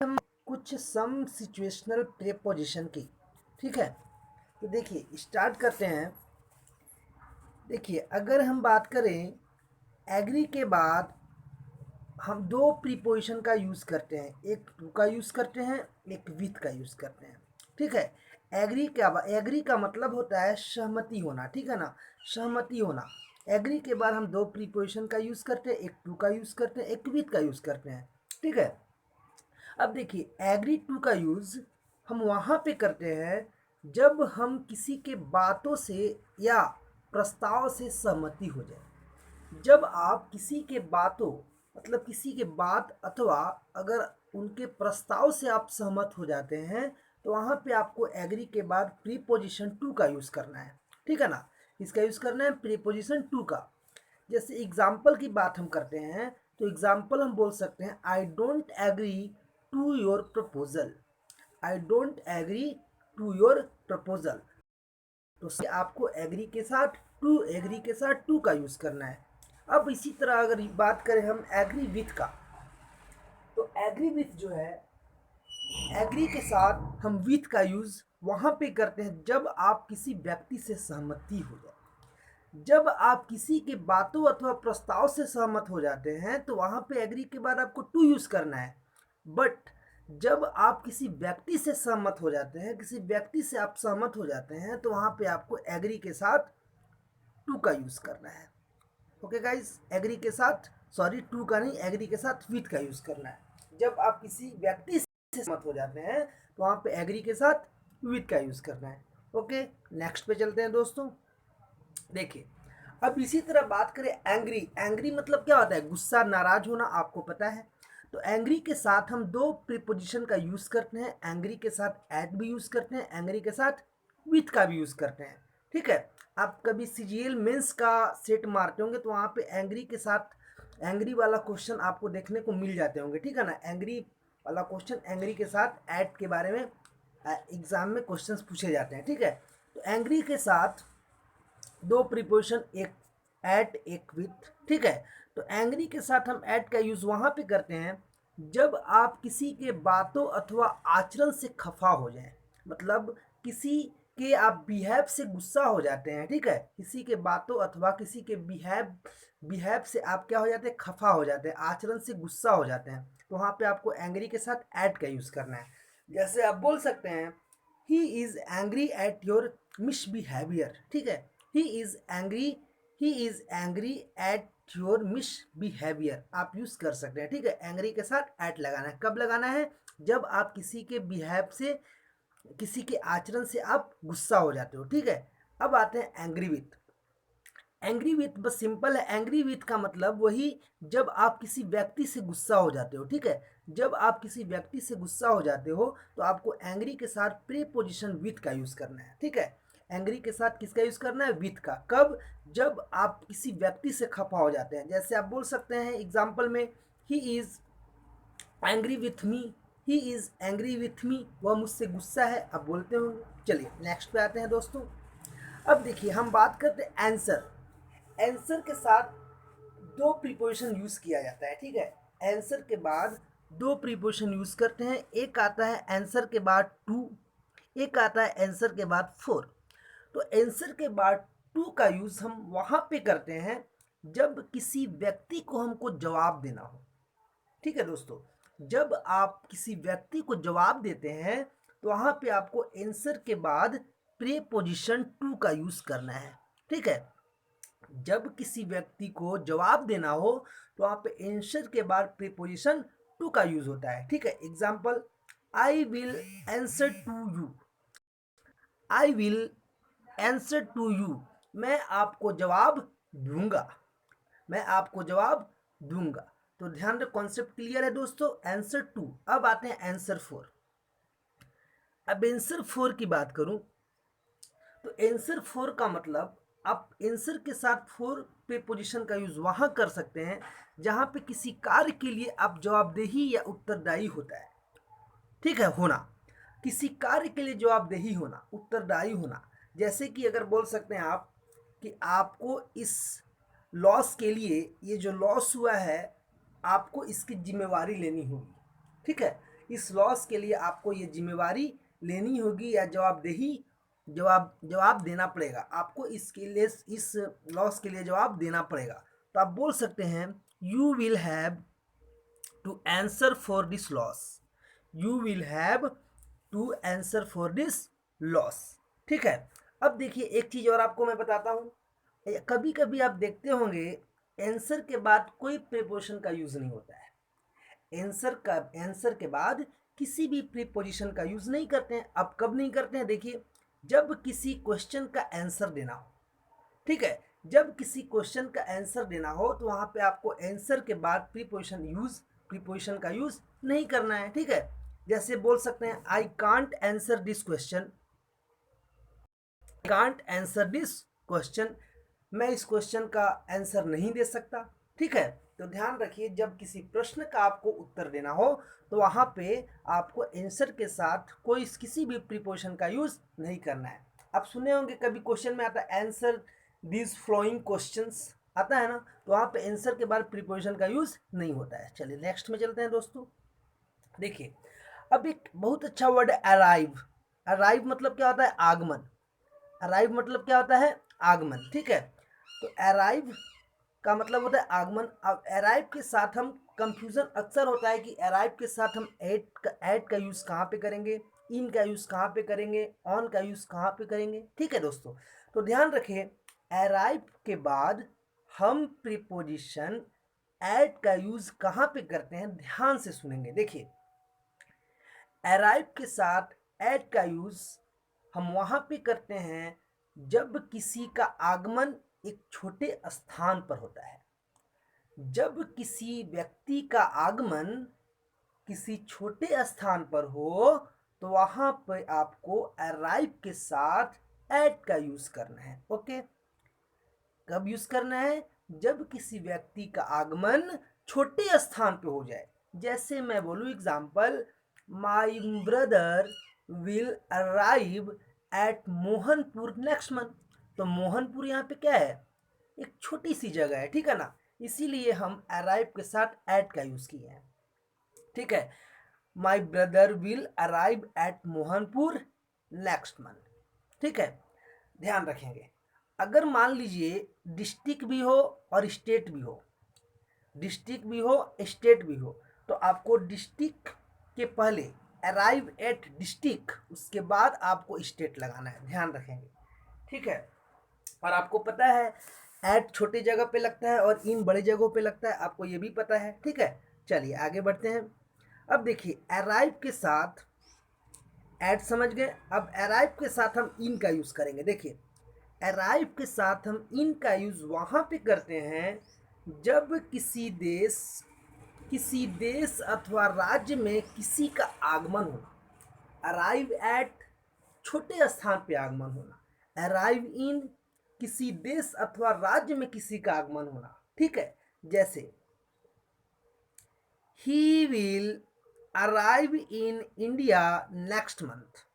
हम कुछ सम situational preposition की, ठीक है। तो देखिए स्टार्ट करते हैं। देखिए अगर हम बात करें एग्री के बाद हम दो प्रीपोजिशन का यूज़ करते हैं, एक टू का यूज़ करते हैं, एक विथ का यूज़ करते हैं, ठीक है। एग्री का मतलब होता है सहमति होना, ठीक है ना, सहमति होना। एग्री के बाद हम दो प्रीपोजिशन का यूज़ करते हैं, एक टू का यूज़ करते हैं, एक विथ का यूज़ करते हैं, ठीक है। अब देखिए एग्री टू का यूज़ हम वहाँ पे करते हैं जब हम किसी के बातों से या प्रस्ताव से सहमति हो जाए। जब आप किसी के बातों मतलब किसी के बात अथवा अगर उनके प्रस्ताव से आप सहमत हो जाते हैं तो वहाँ पे आपको एग्री के बाद प्रीपोजिशन टू का यूज़ करना है, ठीक है ना। इसका यूज़ करना है प्रीपोजिशन टू का। जैसे एग्जाम्पल की बात हम करते हैं तो एग्जाम्पल हम बोल सकते हैं I don't agree to your proposal. I don't agree to your proposal. तो आपको एग्री के साथ टू का यूज़ करना है। अब इसी तरह अगर बात करें हम एग्री विथ का, तो एग्री विथ जो है, एग्री के साथ हम विथ का यूज़ वहाँ पे करते हैं जब आप किसी व्यक्ति से सहमति हो जाए। जब आप किसी के बातों अथवा प्रस्ताव से सहमत हो जाते हैं तो वहाँ पे एग्री के बाद आपको टू यूज़ करना है। बट जब आप किसी व्यक्ति से सहमत हो जाते हैं, किसी व्यक्ति से आप सहमत हो जाते हैं तो वहाँ पे आपको एग्री के साथ टू का यूज़ करना है। ओके गाइस, एग्री के साथ, सॉरी टू का नहीं, एग्री के साथ विथ का यूज़ करना है। जब आप किसी व्यक्ति से सहमत हो जाते हैं तो वहाँ पे एग्री के साथ विथ का यूज़ करना है। ओके, नेक्स्ट पे चलते हैं दोस्तों। देखिए अब इसी तरह बात करें एंग्री। एंग्री मतलब क्या होता है, गुस्सा, नाराज होना, आपको पता है। तो एंग्री के साथ हम दो प्रीपोजिशन का यूज़ करते हैं। एंग्री के साथ एट भी यूज़ करते हैं, एंग्री के साथ विथ का भी यूज़ करते हैं, ठीक है। आप कभी सीजीएल मेंस का सेट मारते होंगे तो वहाँ पे एंग्री के साथ एंग्री वाला क्वेश्चन आपको देखने को मिल जाते होंगे, ठीक है ना। एंग्री वाला क्वेश्चन एंग्री के साथ एट के बारे में एग्जाम में क्वेश्चंस पूछे जाते हैं, ठीक है। तो एंग्री के साथ दो प्रीपोजिशन, एक एट एक विथ, ठीक है। तो एंग्री के साथ हम एट का यूज़ वहाँ पे करते हैं जब आप किसी के बातों अथवा आचरण से खफा हो जाएं। मतलब किसी के आप बिहेव से गुस्सा हो जाते हैं, ठीक है। किसी के बातों अथवा किसी के बिहेव से आप क्या हो जाते हैं, खफा हो जाते हैं, आचरण से गुस्सा हो जाते हैं। तो वहाँ पे आपको एंग्री के साथ एट का यूज़ करना है। जैसे आप बोल सकते हैं he is angry at your misbehaviour, ठीक है। He is angry he is angry at your misbehaviour आप यूज़ कर सकते हैं, ठीक है। एंग्री के साथ एट लगाना है। कब लगाना है, जब आप किसी के बिहेव से, किसी के आचरण से आप गुस्सा हो जाते हो, ठीक है। अब आते हैं एंग्री विथ। एंग्री विथ बस सिंपल है। एंग्री विथ का मतलब वही जब आप किसी व्यक्ति से गुस्सा हो जाते हो, ठीक है। जब आप किसी व्यक्ति से गुस्सा हो जाते हो तो आपको एंग्री के साथ प्रीपोजिशन विथ का यूज़ करना है, ठीक है। एंग्री के साथ किसका यूज़ करना है, विथ का। कब, जब आप किसी व्यक्ति से खफा हो जाते हैं। जैसे आप बोल सकते हैं एग्जाम्पल में he is angry with me, he is angry with me, वह मुझसे गुस्सा है, आप बोलते होंगे। चलिए नेक्स्ट पे आते हैं दोस्तों। अब देखिए हम बात करते हैं आंसर। आंसर के साथ दो प्रीपोजिशन यूज़ किया जाता है, ठीक है। आंसर के बाद दो प्रीपोजिशन यूज़ करते हैं। एक आता है आंसर के बाद टू, एक आता है आंसर के बाद फोर। तो आंसर के बाद टू का यूज़ हम वहाँ पे करते हैं जब किसी व्यक्ति को हमको जवाब देना हो, ठीक है दोस्तों। जब आप किसी व्यक्ति को जवाब देते हैं तो वहाँ पे आपको आंसर के बाद प्रीपोजिशन टू का यूज़ करना है, ठीक है। जब किसी व्यक्ति को जवाब देना हो तो वहाँ पे आंसर के बाद प्रीपोजिशन टू का यूज़ होता है, ठीक है। Example, I will answer to you. I will answer to you, मैं आपको जवाब दूंगा, मैं आपको जवाब दूंगा। तो ध्यान रख, कॉन्सेप्ट क्लियर है दोस्तों। Answer two. अब आते हैं आंसर फोर। अब आंसर फोर की बात करूं तो आंसर फोर का मतलब आप आंसर के साथ फोर प्रीपोजिशन का यूज वहां कर सकते हैं जहां पे किसी कार्य के लिए आप जवाबदेही या उत्तरदायी होता है, ठीक है, होना। किसी कार्य के लिए जवाबदेही होना, उत्तरदायी होना। जैसे कि अगर बोल सकते हैं आप कि आपको इस लॉस के लिए, ये जो लॉस हुआ है, आपको इसकी जिम्मेवारी लेनी होगी, ठीक है। इस लॉस के लिए आपको ये जिम्मेवारी लेनी होगी या जवाब देना पड़ेगा आपको, इसके लिए इस लॉस के लिए जवाब देना पड़ेगा। तो आप बोल सकते हैं you will have to answer for this loss, you will have to answer for this loss. ठीक है, अब देखिए एक चीज़ और आपको मैं बताता हूँ, कभी कभी आप देखते होंगे आंसर के बाद कोई प्रीपोजिशन का यूज़ नहीं होता है, आंसर के बाद किसी भी प्रीपोजिशन का यूज़ नहीं करते हैं। अब कब नहीं करते हैं, देखिए जब किसी क्वेश्चन का आंसर देना हो, ठीक है, जब किसी क्वेश्चन का आंसर देना हो तो वहाँ पे आपको आंसर के बाद प्रीपोजिशन का यूज़ नहीं करना है। ठीक है, जैसे बोल सकते हैं I can't answer this question, can't answer this question, मैं इस क्वेश्चन का आंसर नहीं दे सकता। ठीक है, तो ध्यान रखिए जब किसी प्रश्न का आपको उत्तर देना हो तो वहाँ पे आपको आंसर के साथ कोई किसी भी प्रीपोजिशन का यूज़ नहीं करना है। आप सुने होंगे कभी क्वेश्चन में आता है आंसर दिस फ्लोइंग क्वेश्चंस, आता है ना, तो वहाँ पे आंसर के बाद प्रीपोजिशन का यूज़ नहीं होता है। चलिए नेक्स्ट में चलते हैं दोस्तों। देखिए अब एक बहुत अच्छा वर्ड है अराइव। अराइव मतलब क्या होता है, आगमन। अराइव मतलब क्या होता है, आगमन। ठीक है, तो अराइव का मतलब होता है आगमन। अब अराइव के साथ हम कंफ्यूजन अक्सर होता है कि अराइव के साथ हम एट का यूज़ कहाँ पे करेंगे, इन का यूज़ कहाँ पे करेंगे, ऑन का यूज़ कहाँ पे करेंगे। ठीक है दोस्तों, तो ध्यान रखिए अराइव के बाद हम प्रीपोजिशन एट का यूज़ कहाँ पे करते हैं, ध्यान से सुनेंगे। देखिए अराइव के साथ एट का यूज़ हम वहाँ पे करते हैं जब किसी का आगमन एक छोटे स्थान पर होता है। जब किसी व्यक्ति का आगमन किसी छोटे स्थान पर हो तो वहाँ पर आपको अराइव के साथ एट का यूज़ करना है। ओके, कब यूज़ करना है, जब किसी व्यक्ति का आगमन छोटे स्थान पे हो जाए। जैसे मैं बोलूँ example, my brother will arrive at Mohanpur next month. तो मोहनपुर यहाँ पे क्या है, एक छोटी सी जगह है। ठीक है ना, इसीलिए हम अराइव के साथ एट का यूज़ किए हैं। ठीक है, my brother will arrive at Mohanpur next month. ठीक है, ध्यान रखेंगे अगर मान लीजिए डिस्ट्रिक्ट भी हो और स्टेट भी हो, डिस्ट्रिक्ट भी हो स्टेट भी हो, तो आपको डिस्ट्रिक्ट के पहले अराइव एट डिस्ट्रिक्ट, उसके बाद आपको स्टेट लगाना है, ध्यान रखेंगे। ठीक है, और आपको पता है एट छोटी जगह पे लगता है और इन बड़ी जगहों पे लगता है, आपको ये भी पता है। ठीक है, चलिए आगे बढ़ते हैं। अब देखिए अराइव के साथ एट समझ गए, अब अराइव के साथ हम इन का यूज़ करेंगे। देखिए अराइव के साथ हम इन का यूज़ वहाँ पे करते हैं जब किसी देश अथवा राज्य में किसी का आगमन होना। अराइव एट छोटे स्थान पे आगमन होना, अराइव इन किसी देश अथवा राज्य में किसी का आगमन होना। ठीक है, जैसे he will arrive in India next month,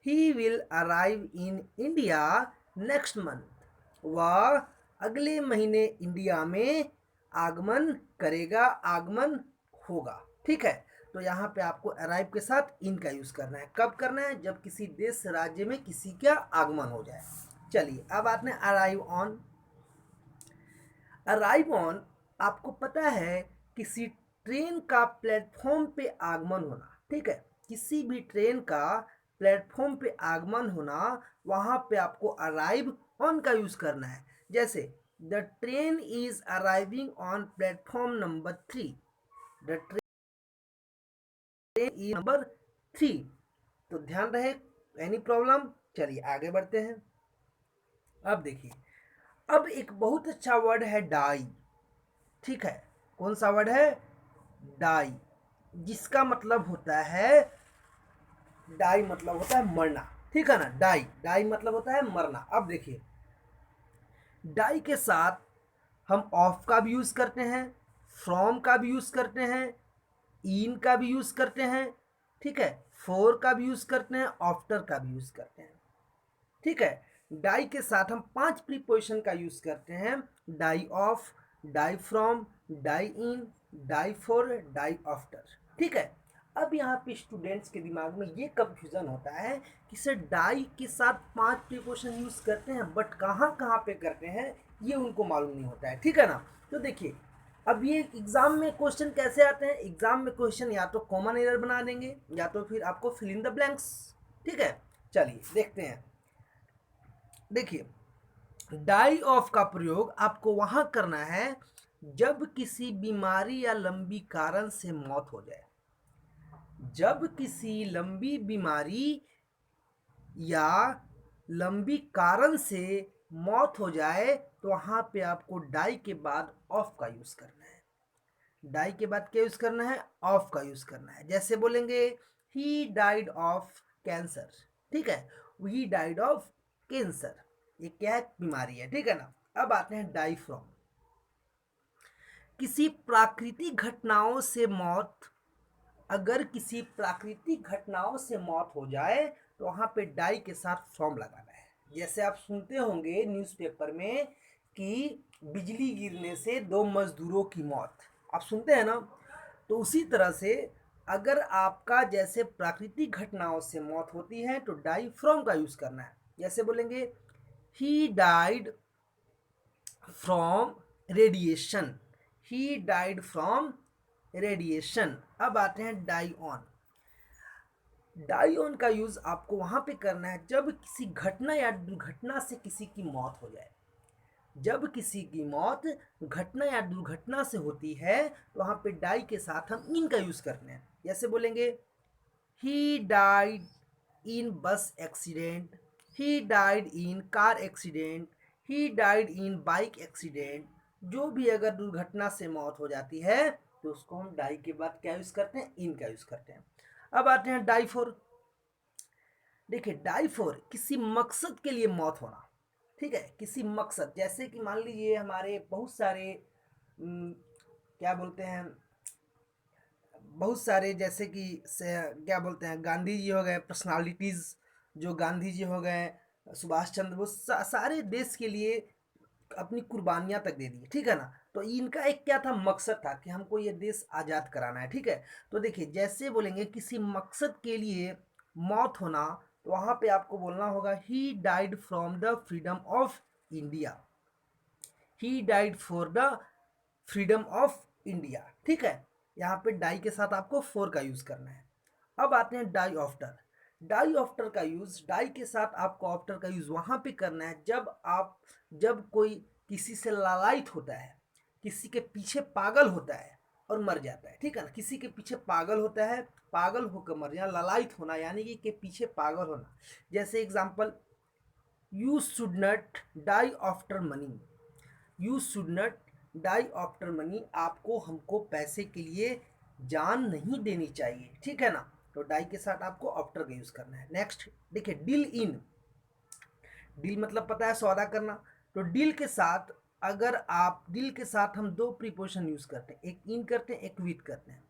he will arrive in India next month, वह अगले महीने इंडिया में आगमन करेगा, आगमन होगा। ठीक है, तो यहाँ पे आपको अराइव के साथ इन का यूज़ करना है। कब करना है, जब किसी देश राज्य में किसी का आगमन हो जाए। चलिए अब आते हैं अराइव ऑन। अराइव ऑन आपको पता है किसी ट्रेन का प्लेटफॉर्म पे आगमन होना। ठीक है, किसी भी ट्रेन का प्लेटफॉर्म पे आगमन होना, वहाँ पे आपको अराइव ऑन का यूज़ करना है। जैसे the train is arriving on platform number 3, the train is number 3। तो ध्यान रहे, एनी प्रॉब्लम। चलिए आगे बढ़ते हैं। अब देखिए अब एक बहुत अच्छा वर्ड है डाई। ठीक है, कौन सा वर्ड है, डाई, जिसका मतलब होता है, डाई मतलब होता है मरना। ठीक है ना, डाई डाई मतलब होता है मरना। अब देखिए डाई के साथ हम ऑफ का भी यूज़ करते हैं, फ्रॉम का भी यूज़ करते हैं, इन का भी यूज़ करते हैं। ठीक है, फॉर का भी यूज़ करते हैं, आफ्टर का भी यूज़ करते हैं। ठीक है, डाई के साथ हम 5 प्रीपोजिशन का यूज़ करते हैं, die of, die from, die in, die for, die after. ठीक है, अब यहाँ पे स्टूडेंट्स के दिमाग में ये कंफ्यूजन होता है कि सर डाई के साथ 5 प्रीपोजिशन यूज़ करते हैं बट कहाँ कहाँ पे करते हैं ये उनको मालूम नहीं होता है, ठीक है ना। तो देखिए अब ये एग्जाम में क्वेश्चन कैसे आते हैं, एग्जाम में क्वेश्चन या तो कॉमन एरर बना देंगे या तो फिर आपको फिल इन द ब्लैंक्स, ठीक है। चलिए देखते हैं। देखिए डाई ऑफ का प्रयोग आपको वहां करना है जब किसी बीमारी या लंबी कारण से मौत हो जाए। जब किसी लंबी बीमारी या लंबी कारण से मौत हो जाए तो वहां पे आपको डाई के बाद ऑफ का यूज करना है। डाई के बाद क्या यूज करना है, ऑफ का यूज करना है। जैसे बोलेंगे ही डाइड ऑफ कैंसर, ठीक है, ही डाइड ऑफ कैंसर, ये क्या है, बीमारी है, ठीक है ना। अब आते हैं डाई फ्रॉम। किसी प्राकृतिक घटनाओं से मौत, अगर किसी प्राकृतिक घटनाओं से मौत हो जाए तो वहां पे डाई के साथ फ्रॉम लगाना है। जैसे आप सुनते होंगे न्यूज़पेपर में कि बिजली गिरने से 2 मजदूरों की मौत, आप सुनते हैं ना। तो उसी तरह से अगर आपका जैसे प्राकृतिक घटनाओं से मौत होती है तो डाई फ्रॉम का यूज करना है। जैसे बोलेंगे he died from radiation, he died from radiation. अब आते हैं डाई ऑन। डाई ऑन का यूज आपको वहां पे करना है जब किसी घटना या दुर्घटना से किसी की मौत हो जाए। जब किसी की मौत घटना या दुर्घटना से होती है तो वहां पे डाई के साथ हम इन का यूज करते हैं। जैसे बोलेंगे ही डाइड इन बस accident, he died in car accident, he died in bike accident. जो भी अगर दुर्घटना से मौत हो जाती है तो उसको हम डाई के बाद क्या यूज करते हैं, इन का यूज करते हैं। अब आते हैं डाई फॉर। देखिए डाई फॉर किसी मकसद के लिए मौत होना, ठीक है, किसी मकसद, जैसे कि मान लीजिए हमारे बहुत सारे क्या बोलते हैं, बहुत सारे जैसे कि क्या बोलते हैं, गांधी जी हो गए, पर्सनालिटीज़ जो गांधी जी हो गए, सुभाष चंद्र बोस, सारे देश के लिए अपनी कुर्बानियां तक दे दी, ठीक है ना। तो इनका एक क्या था, मकसद था कि हमको ये देश आज़ाद कराना है, ठीक है। तो देखिए जैसे बोलेंगे किसी मकसद के लिए मौत होना तो वहाँ पे आपको बोलना होगा he died from the freedom of India, he died for the freedom of India, ठीक है। यहाँ पे डाई के साथ आपको फोर का यूज करना है। अब आते हैं डाई आफ्टर। डाई आफ्टर का यूज, डाई के साथ आपको आफ्टर का यूज वहां पे करना है जब कोई किसी से लालायित होता है, किसी के पीछे पागल होता है और मर जाता है, ठीक है ना। किसी के पीछे पागल होता है, पागल होकर मर जाना, लालायित होना यानी कि के पीछे पागल होना। जैसे example, you should not die after money, you should not die after money, आपको हमको पैसे के लिए जान नहीं देनी चाहिए, ठीक है ना। तो डाई के साथ आपको आफ्टर का यूज करना है। नेक्स्ट देखिए डील इन। डील मतलब पता है सौदा करना। तो डील के साथ, अगर आप डील के साथ हम 2 प्रीपोजिशन यूज करते हैं, एक इन करते हैं एक विथ करते हैं।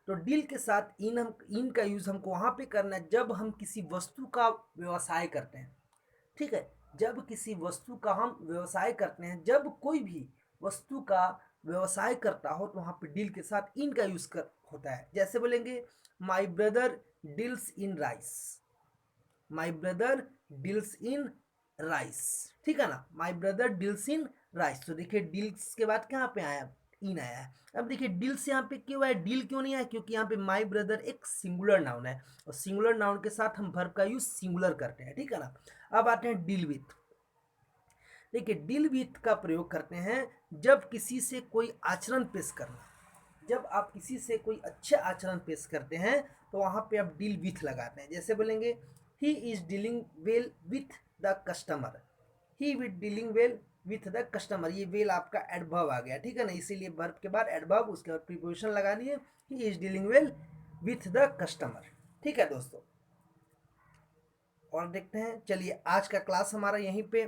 तो डील के साथ इन का यूज हमको वहां पे करना है जब हम किसी वस्तु का व्यवसाय करते हैं, ठीक है। जब किसी वस्तु का हम व्यवसाय करते हैं, जब कोई भी वस्तु का व्यवसाय करता हो तो वहां पे डील के साथ इन का यूज कर होता है। जैसे बोलेंगे my brother deals in rice, my brother deals in rice, ठीक है ना, my brother deals in rice. तो देखिए डील्स के बाद कहाँ पे आया, इन आया है। अब देखिए डील्स यहाँ पे क्यों है, डील क्यों नहीं है, क्योंकि यहाँ पे माई ब्रदर एक सिंगुलर नाउन है और सिंगुलर नाउन के साथ हम वर्ब का यूज सिंगुलर करते हैं, ठीक है ना। अब आते हैं डील विथ। देखिए डील विथ का प्रयोग करते हैं जब किसी से कोई आचरण पेश करना, जब आप किसी से कोई अच्छे आचरण पेश करते हैं तो वहां पे आप डील विथ लगाते हैं। जैसे बोलेंगे he is dealing well with the customer, he with dealing well with the customer, ये वेल आपका एडवर्ब आ गया, ठीक है ना। इसीलिए वर्ब के बाद एडवर्ब, उसके बाद प्रीपोजिशन लगानी है, he is dealing well with the customer, ठीक है दोस्तों। और देखते हैं, चलिए आज का क्लास हमारा यहीं पे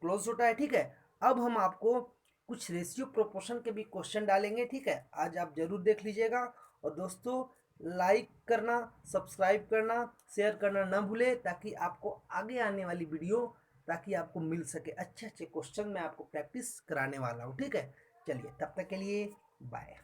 क्लोज होता है, ठीक है। अब हम आपको कुछ रेशियो प्रोपोर्शन के भी क्वेश्चन डालेंगे, ठीक है। आज आप जरूर देख लीजिएगा और दोस्तों लाइक करना, सब्सक्राइब करना, शेयर करना ना भूले ताकि आपको आगे आने वाली वीडियो ताकि आपको मिल सके। अच्छे अच्छे क्वेश्चन मैं आपको प्रैक्टिस कराने वाला हूँ, ठीक है। चलिए तब तक के लिए बाय।